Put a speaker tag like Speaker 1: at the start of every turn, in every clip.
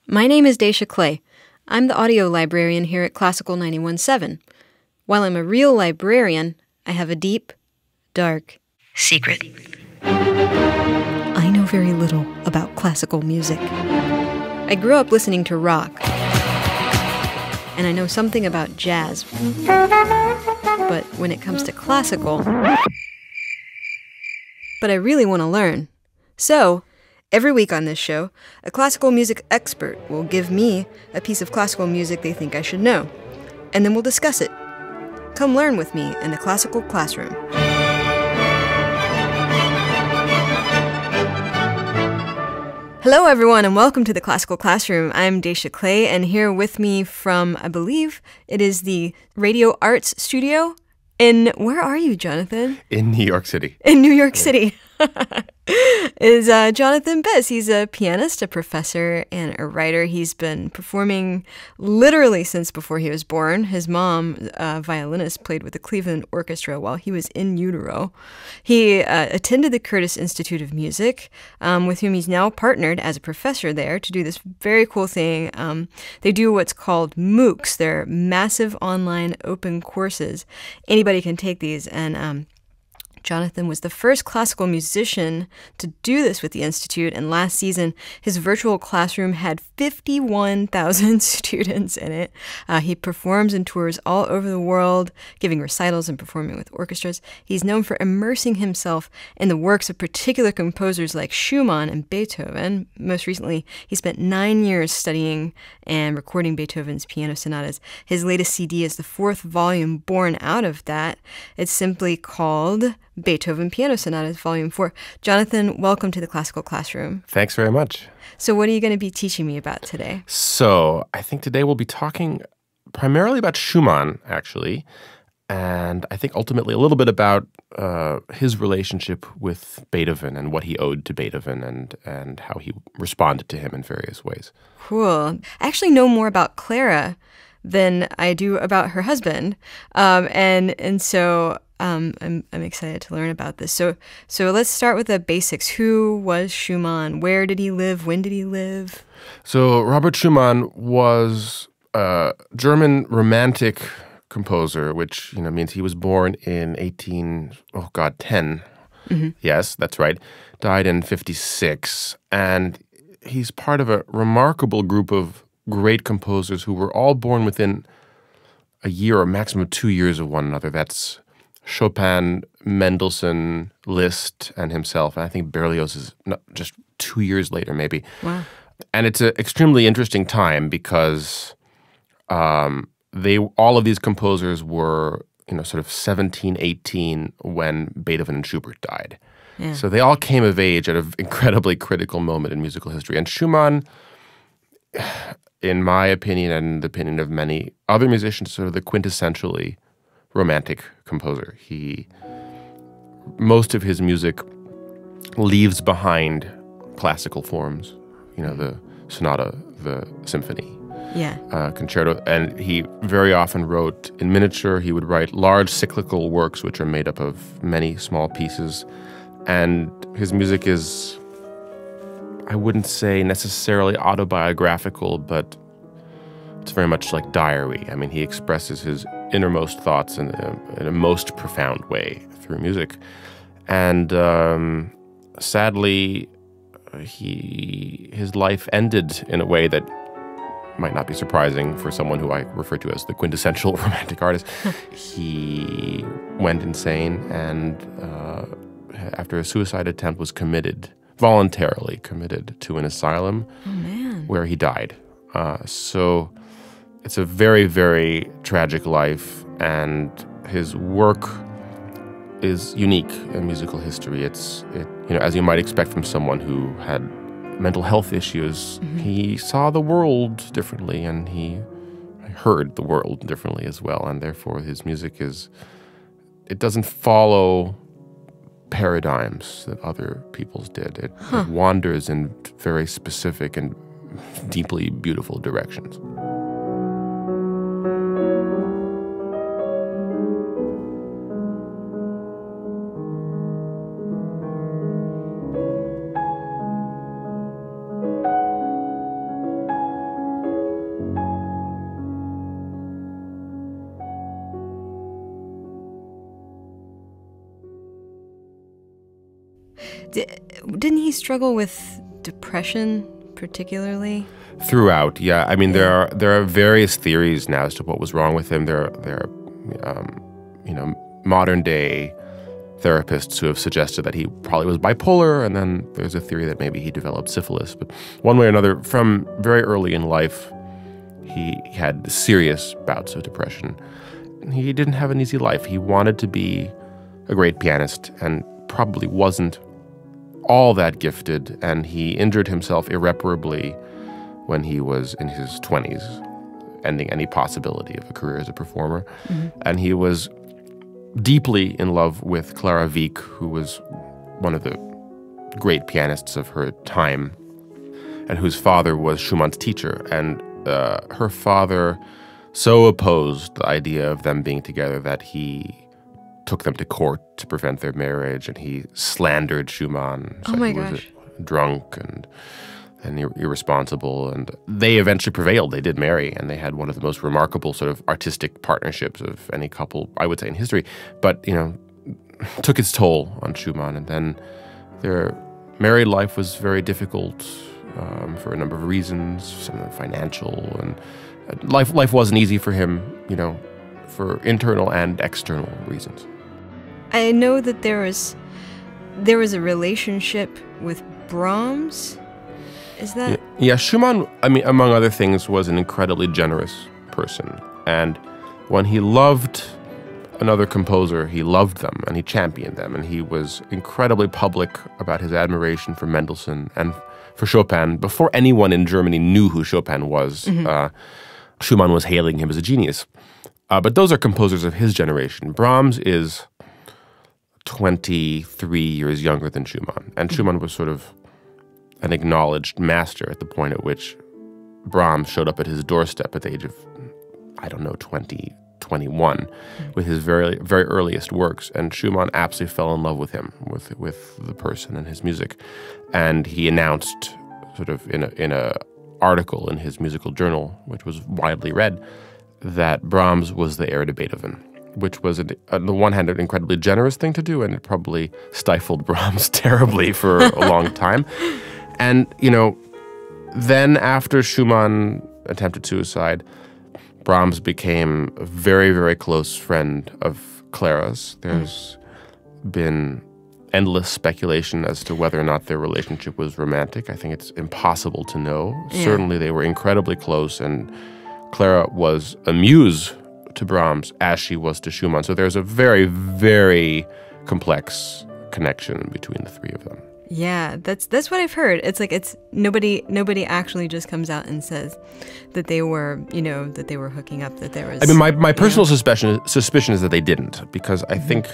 Speaker 1: My name is Dacia Clay. I'm the audio librarian here at Classical 91.7. While I'm a real librarian, I have a deep, dark secret. I know very little about classical music. I grew up listening to rock, and I know something about jazz. But when it comes to classical, but I really want to learn. So, every week on this show, a classical music expert will give me a piece of classical music they think I should know, and then we'll discuss it. Come learn with me in the classical classroom. Hello, everyone, and welcome to the Classical Classroom. I'm Dacia Clay, and here with me from, I believe, it is the Radio Arts Studio. Where are you, Jonathan?
Speaker 2: In New York City.
Speaker 1: In New York City. Is Jonathan Biss. He's a pianist, a professor, and a writer. He's been performing literally since before he was born. His mom, a violinist, played with the Cleveland Orchestra while he was in utero. He attended the Curtis Institute of Music, with whom he's now partnered as a professor there to do this very cool thing. They do what's called MOOCs. They're massive online open courses. Anybody can take these, and Jonathan was the first classical musician to do this with the Institute, and last season, his virtual classroom had 51,000 students in it. He performs and tours all over the world, giving recitals and performing with orchestras. He's known for immersing himself in the works of particular composers like Schumann and Beethoven. Most recently, he spent 9 years studying and recording Beethoven's piano sonatas. His latest CD is the fourth volume born out of that. It's simply called Beethoven Piano Sonatas, Volume 4. Jonathan, welcome to the Classical Classroom.
Speaker 2: Thanks very much.
Speaker 1: So what are you going to be teaching me about today?
Speaker 2: So I think today we'll be talking primarily about Schumann, actually, and I think ultimately a little bit about his relationship with Beethoven and what he owed to Beethoven and how he responded to him in various ways.
Speaker 1: Cool. I actually know more about Clara than I do about her husband, and so I'm excited to learn about this. So let's start with the basics. Who was Schumann? Where did he live? When did he live?
Speaker 2: So Robert Schumann was a German romantic composer, which means he was born in 10. Mm-hmm. Yes, that's right. Died in 56, and he's part of a remarkable group of great composers who were all born within a year or maximum 2 years of one another. That's Chopin, Mendelssohn, Liszt, and himself. And I think Berlioz is just 2 years later, maybe.
Speaker 1: Wow.
Speaker 2: And it's an extremely interesting time because all of these composers were, sort of 17, 18 when Beethoven and Schubert died. Yeah. So they all came of age at an incredibly critical moment in musical history. And Schumann, in my opinion and the opinion of many other musicians, sort of the quintessentially romantic composer. Most of his music leaves behind classical forms, the sonata, the symphony, concerto, and he very often wrote in miniature. He would write large cyclical works which are made up of many small pieces, and his music is, I wouldn't say necessarily autobiographical, but it's very much like diary. I mean, he expresses his innermost thoughts in a most profound way through music. And sadly, his life ended in a way that might not be surprising for someone who I refer to as the quintessential romantic artist. He went insane and after a suicide attempt was voluntarily committed to an asylum where he died. So it's a very, very tragic life, and his work is unique in musical history. As you might expect from someone who had mental health issues, he saw the world differently, and he heard the world differently as well, and therefore his music it doesn't follow paradigms that other people's did. It wanders in very specific and deeply beautiful directions.
Speaker 1: Didn't he struggle with depression particularly?
Speaker 2: Throughout, yeah. I mean, there are various theories now as to what was wrong with him. There are modern day therapists who have suggested that he probably was bipolar, and then there's a theory that maybe he developed syphilis. But one way or another, from very early in life, he had serious bouts of depression. He didn't have an easy life. He wanted to be a great pianist and probably wasn't all that gifted, and he injured himself irreparably when he was in his 20s, ending any possibility of a career as a performer. Mm-hmm. And he was deeply in love with Clara, who was one of the great pianists of her time, and whose father was Schumann's teacher. And her father so opposed the idea of them being together that he took them to court to prevent their marriage, and he slandered Schumann.
Speaker 1: Oh my
Speaker 2: he
Speaker 1: gosh.
Speaker 2: was drunk and irresponsible, and they eventually prevailed. They did marry, and they had one of the most remarkable sort of artistic partnerships of any couple, I would say, in history. But, took its toll on Schumann, and then their married life was very difficult for a number of reasons, some financial, and life wasn't easy for him, for internal and external reasons.
Speaker 1: I know that there was a relationship with Brahms. Is that?
Speaker 2: Yeah, Schumann, I mean, among other things, was an incredibly generous person. And when he loved another composer, he loved them and he championed them. And he was incredibly public about his admiration for Mendelssohn and for Chopin. Before anyone in Germany knew who Chopin was, Schumann was hailing him as a genius. But those are composers of his generation. Brahms is 23 years younger than Schumann. And Schumann was sort of an acknowledged master at the point at which Brahms showed up at his doorstep at the age of, 20, 21, with his very, very earliest works. And Schumann absolutely fell in love with him, with the person and his music. And he announced sort of in a article in his musical journal, which was widely read, that Brahms was the heir to Beethoven, which was, on the one hand, an incredibly generous thing to do, and it probably stifled Brahms terribly for a long time. And, then after Schumann attempted suicide, Brahms became a very, very close friend of Clara's. There's been endless speculation as to whether or not their relationship was romantic. I think it's impossible to know. Yeah. Certainly they were incredibly close, and Clara was a muse to Brahms as she was to Schumann. So there's a very, very complex connection between the three of them.
Speaker 1: Yeah, that's what I've heard. It's like nobody actually just comes out and says that they were, that they were hooking up, that there was.
Speaker 2: I mean, my personal suspicion is that they didn't, because I think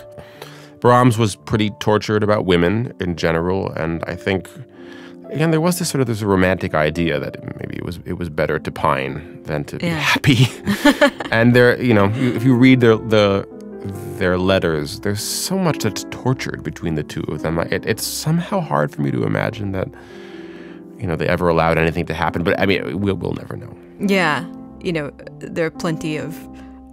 Speaker 2: Brahms was pretty tortured about women in general, and I think, again, there was this a romantic idea that maybe it was better to pine than to be happy. And there, if you read their letters, there's so much that's tortured between the two of them. It's somehow hard for me to imagine that, they ever allowed anything to happen. But I mean, we'll never know.
Speaker 1: Yeah, there are plenty of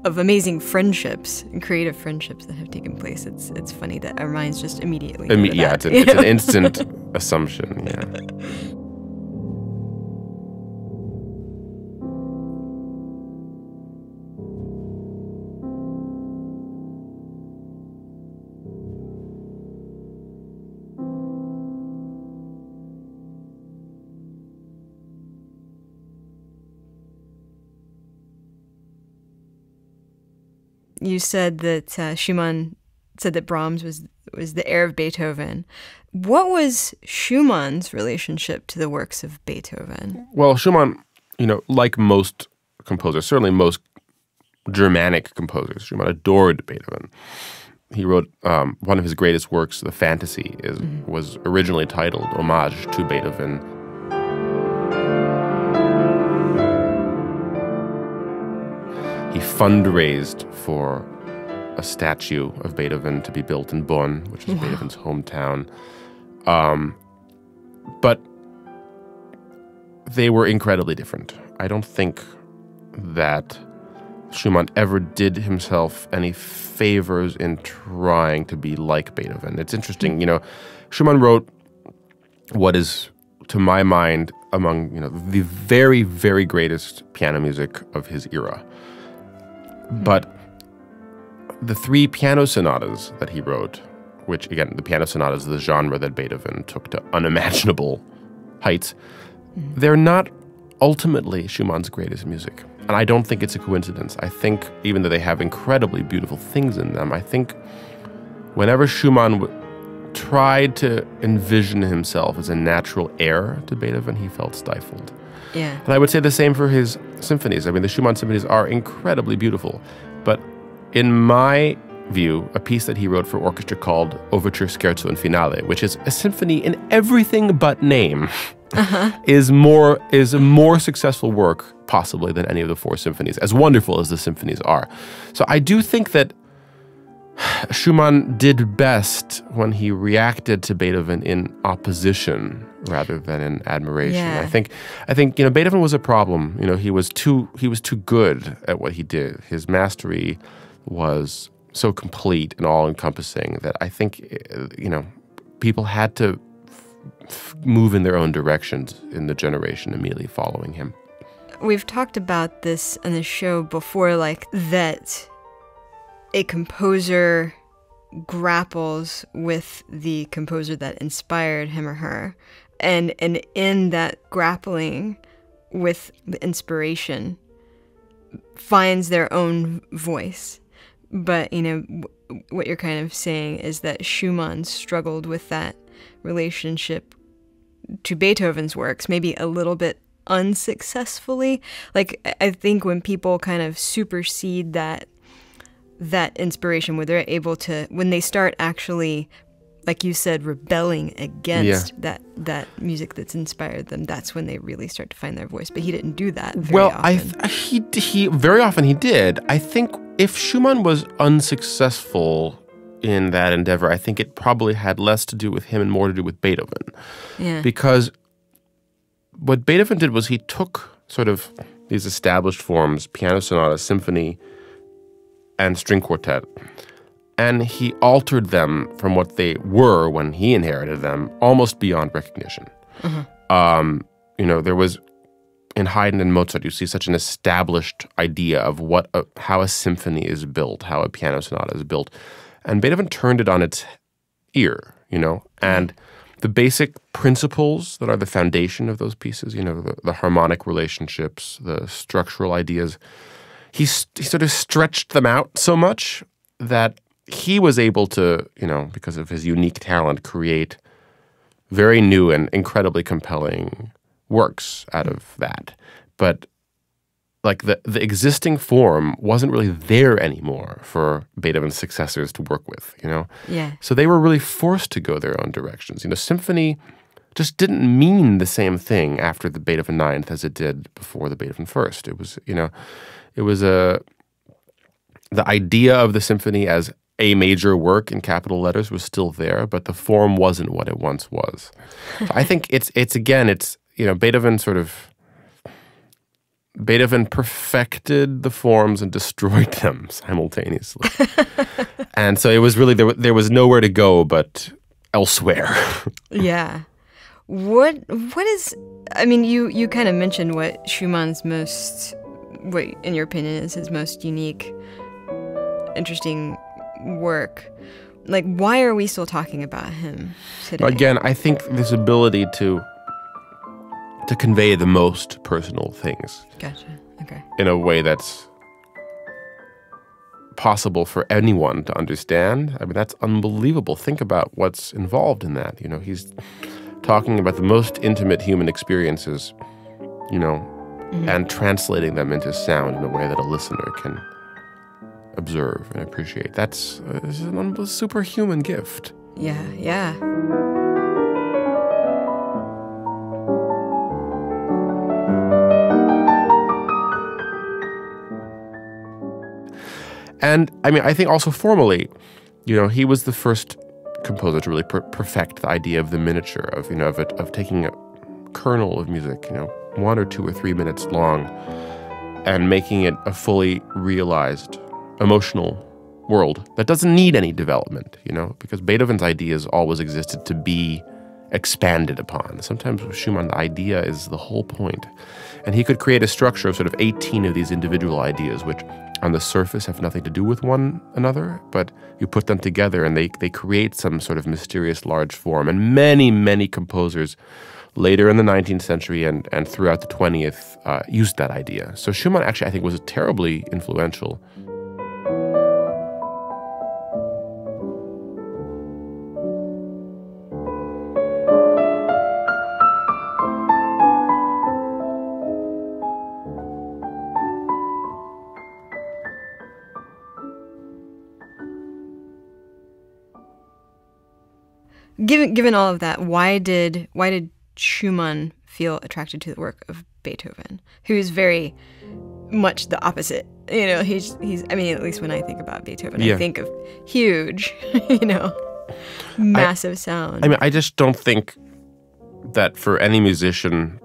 Speaker 1: amazing friendships and creative friendships that have taken place. It's funny that our minds just immediately.
Speaker 2: Yeah, it's an instant assumption. Yeah.
Speaker 1: You said that Schumann said that Brahms was the heir of Beethoven. What was Schumann's relationship to the works of Beethoven?
Speaker 2: Well, Schumann, like most composers, certainly most Germanic composers, Schumann adored Beethoven. He wrote one of his greatest works, the Fantasie, was originally titled Homage to Beethoven. He fundraised for a statue of Beethoven to be built in Bonn, which is Beethoven's hometown. But they were incredibly different. I don't think that Schumann ever did himself any favors in trying to be like Beethoven. It's interesting, Schumann wrote what is, to my mind, among the very, very greatest piano music of his era. But the 3 piano sonatas that he wrote, which again, the piano sonatas, the genre that Beethoven took to unimaginable heights, they're not ultimately Schumann's greatest music. And I don't think it's a coincidence. I think, even though they have incredibly beautiful things in them, I think whenever Schumann tried to envision himself as a natural heir to Beethoven, he felt stifled.
Speaker 1: Yeah.
Speaker 2: And I would say the same for his symphonies. I mean, the Schumann symphonies are incredibly beautiful. But in my view, a piece that he wrote for orchestra called Overture, Scherzo, and Finale, which is a symphony in everything but name, is a more successful work, possibly, than any of the 4 symphonies, as wonderful as the symphonies are. So I do think that Schumann did best when he reacted to Beethoven in opposition rather than in admiration.
Speaker 1: Yeah.
Speaker 2: I think Beethoven was a problem. He was too good at what he did. His mastery was so complete and all-encompassing that I think people had to move in their own directions in the generation immediately following him.
Speaker 1: We've talked about this on the show before, like that a composer grapples with the composer that inspired him or her, and in that grappling with the inspiration finds their own voice. But what you're kind of saying is that Schumann struggled with that relationship to Beethoven's works, maybe a little bit unsuccessfully. Like, I think when people kind of supersede that inspiration, where they're able to, when they start actually, like you said, rebelling against that music that's inspired them, that's when they really start to find their voice. But he didn't do that very often.
Speaker 2: He very often he did. I think if Schumann was unsuccessful in that endeavor, I think it probably had less to do with him and more to do with Beethoven.
Speaker 1: Yeah.
Speaker 2: Because what Beethoven did was he took sort of these established forms, piano sonata, symphony, and string quartet, and he altered them from what they were when he inherited them, almost beyond recognition. There was, in Haydn and Mozart, you see such an established idea of how a symphony is built, how a piano sonata is built, and Beethoven turned it on its ear, and the basic principles that are the foundation of those pieces, the harmonic relationships, the structural ideas, he sort of stretched them out so much that he was able to, because of his unique talent, create very new and incredibly compelling works out of that. But like the existing form wasn't really there anymore for Beethoven's successors to work with,
Speaker 1: Yeah.
Speaker 2: So they were really forced to go their own directions. Symphony just didn't mean the same thing after the Beethoven Ninth as it did before the Beethoven First. It was, the idea of the symphony as a major work in capital letters was still there, but the form wasn't what it once was. So I think it's Beethoven perfected the forms and destroyed them simultaneously. And so it was really, there was nowhere to go but elsewhere.
Speaker 1: Yeah. What is, I mean, you kind of mentioned what Schumann's what in your opinion is his most unique, interesting work. Like, why are we still talking about him today?
Speaker 2: Again, I think this ability to convey the most personal things.
Speaker 1: Gotcha. Okay.
Speaker 2: In a way that's possible for anyone to understand. I mean, that's unbelievable. Think about what's involved in that. He's talking about the most intimate human experiences, and translating them into sound in a way that a listener can observe and appreciate. That's a superhuman gift.
Speaker 1: Yeah, yeah.
Speaker 2: And I mean, I think also formally, he was the first composer to really perfect the idea of the miniature, of taking a kernel of music, 1 or 2 or 3 minutes long, and making it a fully realized emotional world that doesn't need any development, because Beethoven's ideas always existed to be expanded upon. Sometimes with Schumann, the idea is the whole point. And he could create a structure of sort of 18 of these individual ideas, which on the surface have nothing to do with one another, but you put them together and they create some sort of mysterious large form. And many, many composers later in the 19th century and throughout the 20th used that idea. So Schumann actually, I think, was terribly influential.
Speaker 1: Given all of that, why did Schumann feel attracted to the work of Beethoven, who's very much the opposite? You know, he's I mean, at least when I think about Beethoven, I think of huge, massive sound.
Speaker 2: I mean, I just don't think that for any musician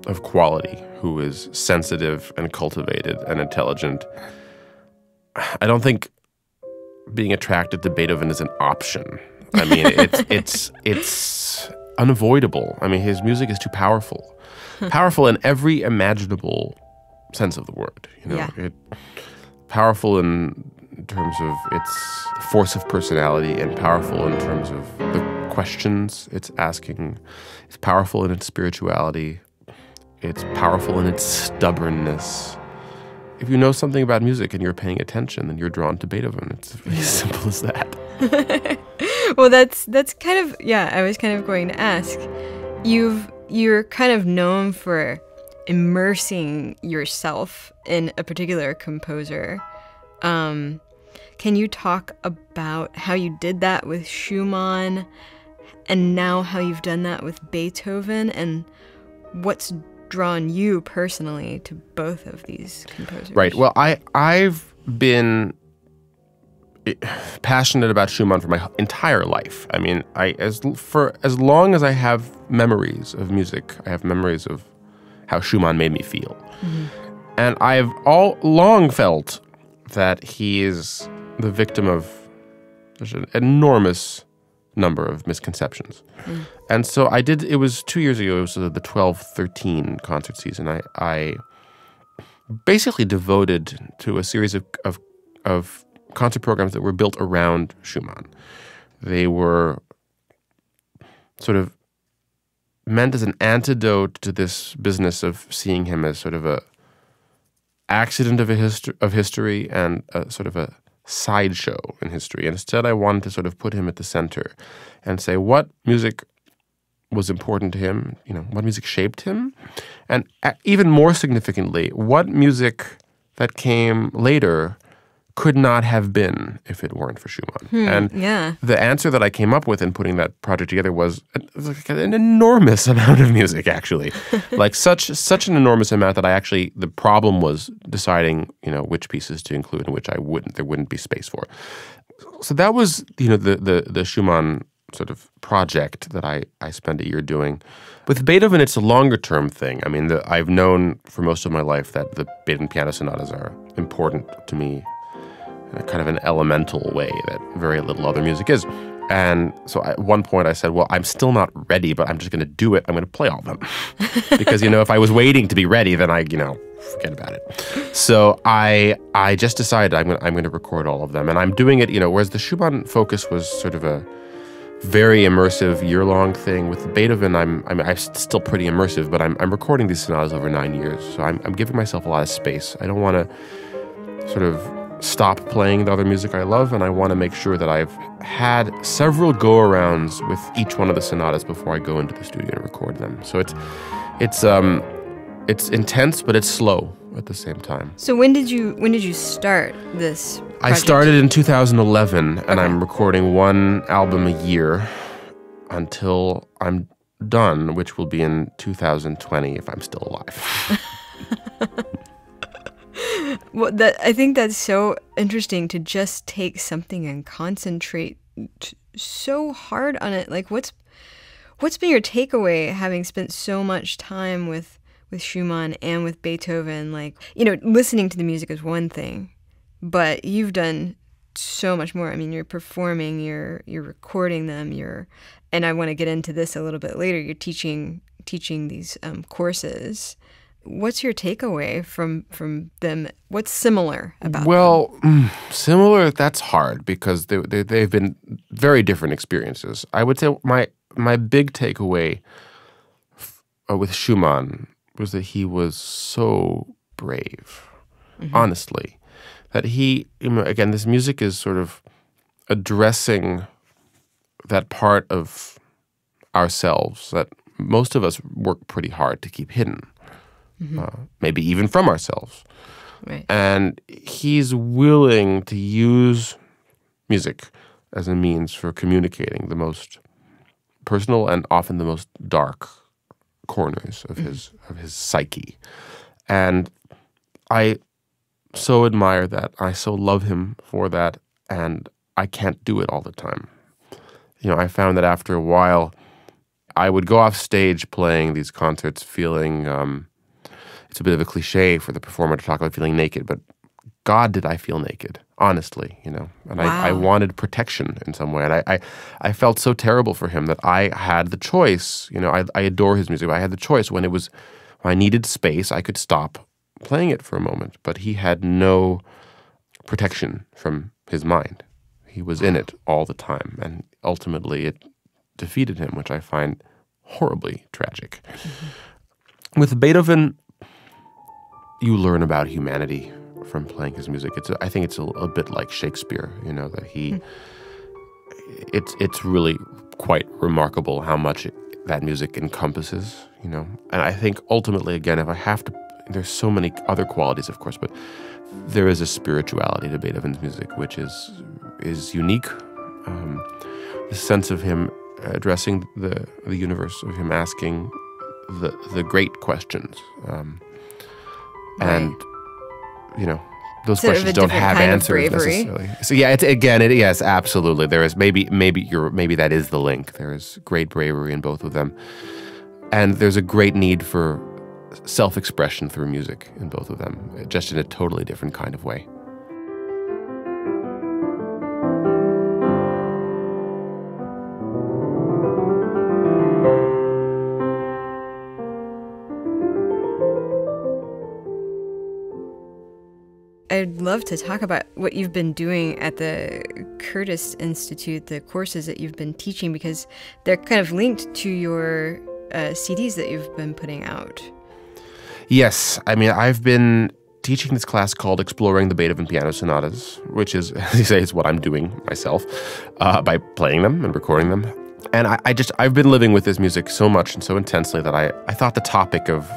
Speaker 2: of quality who is sensitive and cultivated and intelligent, I don't think being attracted to Beethoven is an option. I mean, it's unavoidable. I mean, his music is too powerful. Powerful in every imaginable sense of the word. Powerful in terms of its force of personality, and powerful in terms of the questions it's asking. It's powerful in its spirituality. It's powerful in its stubbornness. If you know something about music and you're paying attention, then you're drawn to Beethoven. It's as simple as that.
Speaker 1: Well, that's kind of, I was kind of going to ask. You're kind of known for immersing yourself in a particular composer. Can you talk about how you did that with Schumann, and now how you've done that with Beethoven, and what's drawn you personally to both of these composers?
Speaker 2: Right. Well, I've been passionate about Schumann for my entire life. I mean, for as long as I have memories of music, I have memories of how Schumann made me feel. Mm-hmm. And I've all long felt that he is the victim of such an enormous number of misconceptions. Mm. And so it was 2 years ago, it was the 12-13 concert season. I basically devoted to a series of concert programs that were built around Schumann. They were sort of meant as an antidote to this business of seeing him as sort of a accident of history and a sort of a sideshow in history. And instead, I wanted to sort of put him at the center and say what music was important to him, what music shaped him, and even more significantly, what music that came later could not have been if it weren't for Schumann. And the answer that I came up with in putting that project together was an enormous amount of music, actually. Like such an enormous amount that the problem was deciding, which pieces to include and which there wouldn't be space for. So that was, the Schumann sort of project that I spent a year doing. With Beethoven, it's a longer-term thing. I mean, I've known for most of my life that the Beethoven piano sonatas are important to me in a kind of an elemental way that very little other music is. And so at one point I said, well, I'm still not ready, but I'm just going to do it. I'm going to play all of them. Because, if I was waiting to be ready, then forget about it. So I just decided I'm going to record all of them. And I'm doing it, whereas the Schumann focus was sort of a very immersive year-long thing. With Beethoven, I'm still pretty immersive, but I'm recording these sonatas over 9 years. So I'm giving myself a lot of space. I don't want to sort of stop playing the other music I love, and I want to make sure that I've had several go-arounds with each one of the sonatas before I go into the studio and record them. So it's intense, but it's slow at the same time.
Speaker 1: So when did you start this project?
Speaker 2: I started in 2011, and I'm recording one album a year until I'm done, which will be in 2020 if I'm still alive.
Speaker 1: Well, I think that's so interesting to just take something and concentrate so hard on it. Like, what's been your takeaway, having spent so much time with Schumann and with Beethoven? Like, listening to the music is one thing, but you've done so much more. I mean, you're performing, you're recording them, you're and I want to get into this a little bit later, you're teaching these courses. What's your takeaway from them? What's similar about them?
Speaker 2: Similar, that's hard because they've been very different experiences. I would say my big takeaway with Schumann was that he was so brave, honestly. That he, again, this music is sort of addressing that part of ourselves that most of us work pretty hard to keep hidden. Maybe even from ourselves.
Speaker 1: Right.
Speaker 2: And he's willing to use music as a means for communicating the most personal and often the most dark corners of his psyche. And I so admire that. I so love him for that, and I can't do it all the time. I found that after a while, I would go off stage playing these concerts feeling it's a bit of a cliche for the performer to talk about feeling naked, but God, did I feel naked, honestly, And
Speaker 1: wow.
Speaker 2: I wanted protection in some way. And I felt so terrible for him that I had the choice. I adore his music, but I had the choice when I needed space, I could stop playing it for a moment. But he had no protection from his mind. He was in it all the time. And ultimately it defeated him, which I find horribly tragic. With Beethoven, you learn about humanity from playing his music. I think it's a bit like Shakespeare, that he. It's really quite remarkable how much that music encompasses, And I think ultimately, again, if I have to, there's so many other qualities, of course, but there is a spirituality to Beethoven's music which is unique. The sense of him addressing the universe, of him asking the great questions. And, those
Speaker 1: sort
Speaker 2: questions don't have answers necessarily. So yeah, yes, absolutely. There is maybe that is the link. There is great bravery in both of them, and there's a great need for self-expression through music in both of them, just in a totally different kind of way.
Speaker 1: I'd love to talk about what you've been doing at the Curtis Institute, the courses that you've been teaching, because they're kind of linked to your CDs that you've been putting out. Yes.
Speaker 2: I've been teaching this class called Exploring the Beethoven Piano Sonatas, which is, as you say, is what I'm doing myself by playing them and recording them. And I've been living with this music so much and so intensely that I thought the topic of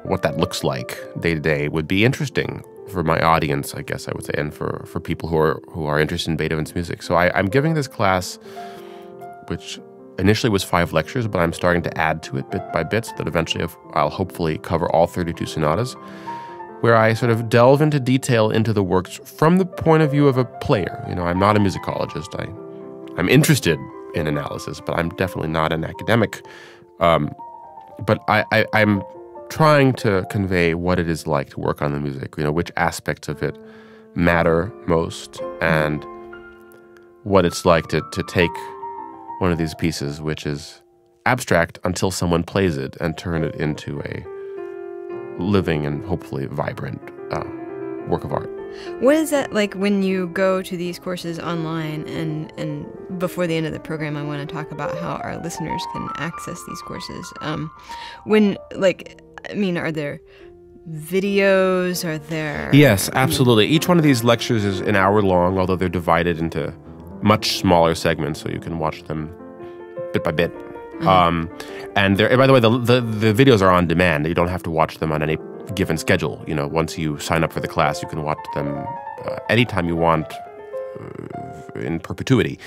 Speaker 2: what that looks like day to day would be interesting for my audience, I guess I would say, and for people who are interested in Beethoven's music. So I'm giving this class, which initially was 5 lectures, but I'm starting to add to it bit by bit so that eventually I'll hopefully cover all 32 sonatas, where I sort of delve into detail into the works from the point of view of a player. I'm not a musicologist. I'm interested in analysis, but I'm definitely not an academic. But I'm trying to convey what it is like to work on the music, which aspects of it matter most, and what it's like to take one of these pieces, which is abstract until someone plays it, and turn it into a living and hopefully vibrant work of art.
Speaker 1: What is that like when you go to these courses online? And before the end of the program, I want to talk about how our listeners can access these courses. Are there videos? Are there...
Speaker 2: Yes, absolutely. Each one of these lectures is an hour long, although they're divided into much smaller segments, so you can watch them bit by bit. And by the way, the videos are on demand. You don't have to watch them on any given schedule. Once you sign up for the class, you can watch them anytime you want in perpetuity.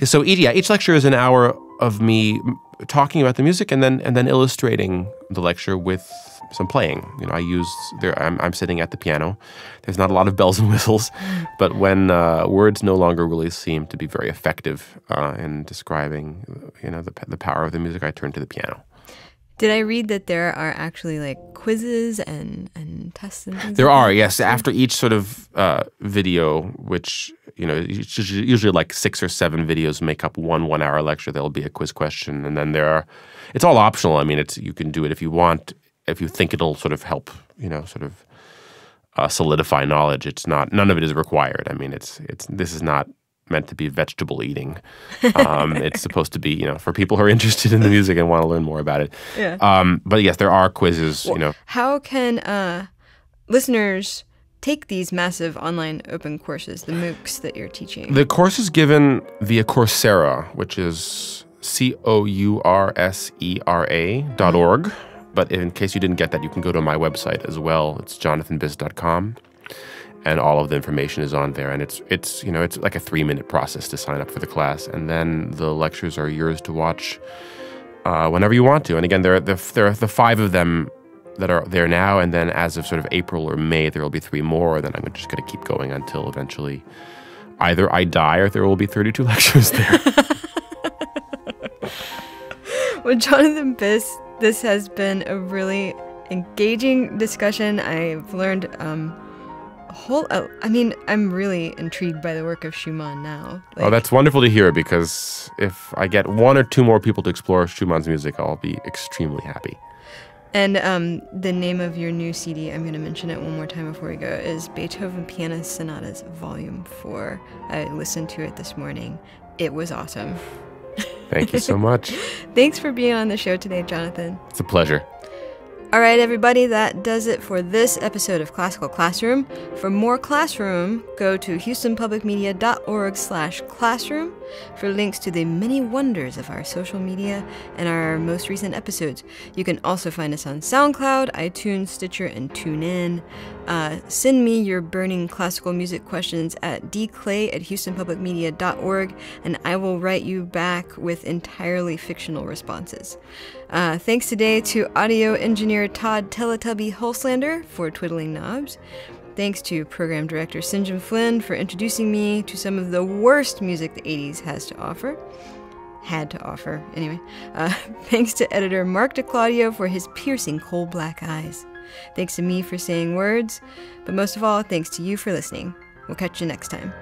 Speaker 2: So each lecture is an hour of me talking about the music and then illustrating the lecture with some playing. I'm sitting at the piano. There's not a lot of bells and whistles, but when words no longer really seem to be very effective in describing the power of the music, I turn to the piano.
Speaker 1: Did I read that there are actually like quizzes and tests and things?
Speaker 2: There are, yes. After each sort of video, which it's usually like 6 or 7 videos make up one 1-hour lecture. There'll be a quiz question, and then it's all optional. I mean, you can do it if you want, if you think it'll sort of help, solidify knowledge. None of it is required. I mean, this is not meant to be vegetable eating. It's supposed to be, for people who are interested in the music and want to learn more about it.
Speaker 1: Yeah.
Speaker 2: But yes, there are quizzes,
Speaker 1: How can listeners take these massive online open courses, the MOOCs that you're teaching?
Speaker 2: The course is given via Coursera, which is COURSERA.org. But in case you didn't get that, you can go to my website as well. It's jonathanbiss.com. And all of the information is on there. And it's like a 3-minute process to sign up for the class. And then the lectures are yours to watch whenever you want to. And again, there are the 5 of them that are there now. And then as of sort of April or May, there will be 3 more. Then I'm just going to keep going until eventually either I die or there will be 32 lectures there.
Speaker 1: Well, Jonathan Biss, this has been a really engaging discussion. I've learned I'm really intrigued by the work of Schumann now.
Speaker 2: That's wonderful to hear, because if I get 1 or 2 more people to explore Schumann's music, I'll be extremely happy.
Speaker 1: And the name of your new CD, I'm going to mention it one more time before we go, is Beethoven Pianist Sonatas Volume 4. I listened to it this morning. It was awesome.
Speaker 2: Thank you so much.
Speaker 1: Thanks for being on the show today, Jonathan.
Speaker 2: It's a pleasure.
Speaker 1: All right, everybody, that does it for this episode of Classical Classroom. For more Classroom, go to houstonpublicmedia.org/classroom for links to the many wonders of our social media and our most recent episodes. You can also find us on SoundCloud, iTunes, Stitcher, and TuneIn. Send me your burning classical music questions at dclay@houstonpublicmedia.org, and I will write you back with entirely fictional responses. Thanks today to audio engineer Todd Teletubby Hulslander for twiddling knobs. Thanks to program director Sinjin Flynn for introducing me to some of the worst music the 80s had to offer. Anyway, thanks to editor Mark DiClaudio for his piercing coal black eyes. Thanks to me for saying words, but most of all, thanks to you for listening. We'll catch you next time.